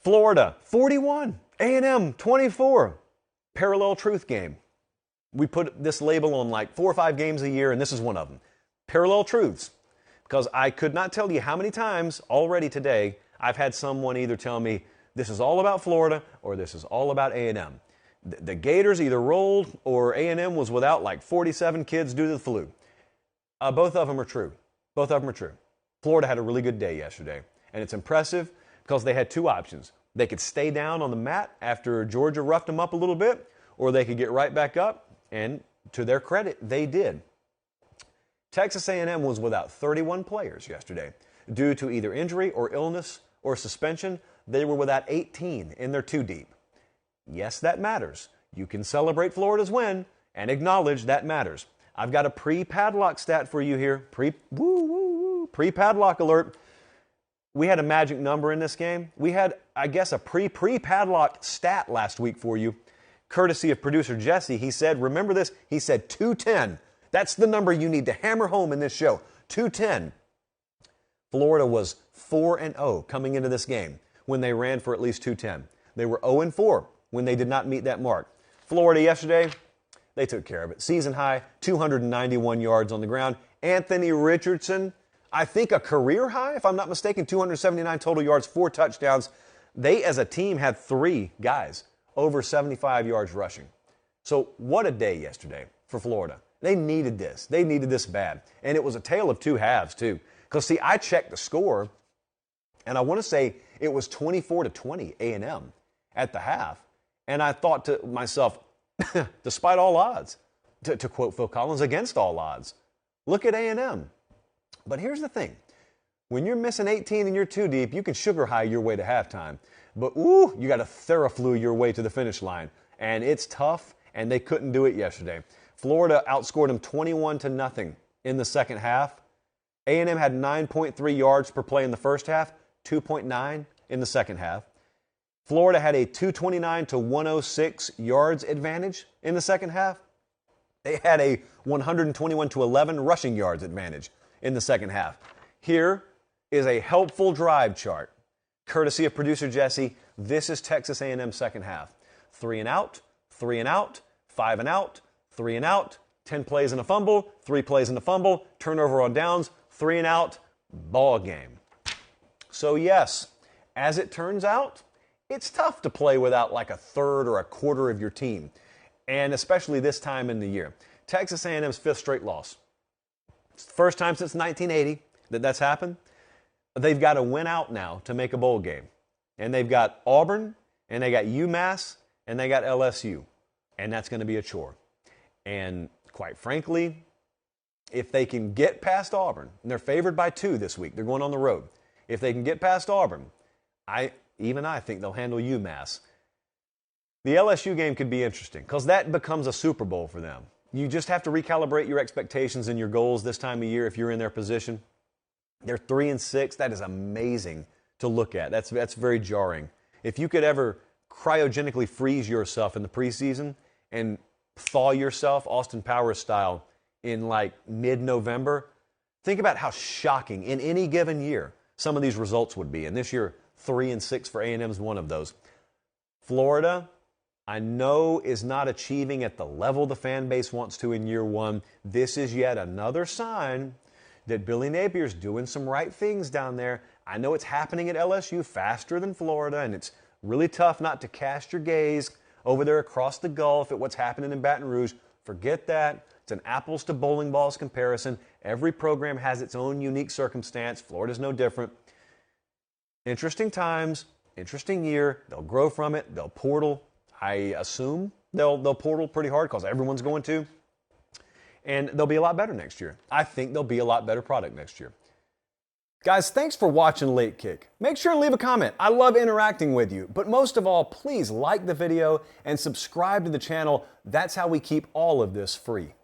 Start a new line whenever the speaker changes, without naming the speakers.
Florida, 41. A&M, 24. Parallel truth game. We put this label on like 4 or 5 games a year, and this is one of them. Parallel truths. Because I could not tell you how many times already today I've had someone either tell me this is all about Florida or this is all about A&M. The Gators either rolled or A&M was without like 47 kids due to the flu. Both of them are true. Both of them are true. Florida had a really good day yesterday, and it's impressive because they had 2 options. They could stay down on the mat after Georgia roughed them up a little bit, or they could get right back up, and to their credit, they did. Texas A&M was without 31 players yesterday due to either injury or illness or suspension. They were without 18 in their 2 deep. Yes, that matters. You can celebrate Florida's win and acknowledge that matters. I've got a pre-padlock stat for you here. Pre-padlock alert. We had a magic number in this game. We had, I guess, a pre-padlock stat last week for you, courtesy of producer Jesse. He said, remember this? He said 210. That's the number you need to hammer home in this show. 210. Florida was 4-0 coming into this game when they ran for at least 210. They were 0-4 when they did not meet that mark. Florida yesterday, they took care of it. Season high, 291 yards on the ground. Anthony Richardson, I think a career high, if I'm not mistaken, 279 total yards, 4 touchdowns. They, as a team, had 3 guys over 75 yards rushing. So what a day yesterday for Florida. They needed this. They needed this bad. And it was a tale of 2 halves, too. Because, see, I checked the score, and I want to say it was 24-20 A&M at the half. And I thought to myself, despite all odds, to quote Phil Collins, against all odds, look at A&M. But here's the thing. When you're missing 18 and you're 2 deep, you can sugar high your way to halftime. But, you got to Theraflu your way to the finish line. And it's tough, and they couldn't do it yesterday. Florida outscored them 21-0 in the second half. A&M had 9.3 yards per play in the first half, 2.9 in the second half. Florida had a 229-106 yards advantage in the second half. They had a 121-11 rushing yards advantage in the second half. Here is a helpful drive chart, courtesy of producer Jesse. This is Texas A&M's second half. 3 and out, 3 and out, 5 and out, 3 and out, 10 plays and a fumble, 3 plays and a fumble, turnover on downs, 3 and out, ball game. So yes, as it turns out, it's tough to play without like a third or a quarter of your team, and especially this time in the year. Texas A&M's 5th straight loss. It's the first time since 1980 that's happened. They've got to win out now to make a bowl game. And they've got Auburn, and they got UMass, and they got LSU. And that's going to be a chore. And quite frankly, if they can get past Auburn, and they're favored by 2 this week, they're going on the road. If they can get past Auburn, I think they'll handle UMass. The LSU game could be interesting because that becomes a Super Bowl for them. You just have to recalibrate your expectations and your goals this time of year if you're in their position. They're 3-6. That is amazing to look at. That's very jarring. If you could ever cryogenically freeze yourself in the preseason and thaw yourself Austin Powers style in like mid-November, think about how shocking in any given year some of these results would be. And this year, 3-6 for A&M is one of those. Florida, I know, is not achieving at the level the fan base wants to in year 1. This is yet another sign that Billy Napier's doing some right things down there. I know it's happening at LSU faster than Florida, and it's really tough not to cast your gaze over there across the Gulf at what's happening in Baton Rouge. Forget that. It's an apples to bowling balls comparison. Every program has its own unique circumstance. Florida's no different. Interesting times, interesting year. They'll grow from it. They'll portal. I assume they'll portal pretty hard because everyone's going to. And they'll be a lot better next year. I think they'll be a lot better product next year. Guys, thanks for watching Late Kick. Make sure to leave a comment. I love interacting with you. But most of all, please like the video and subscribe to the channel. That's how we keep all of this free.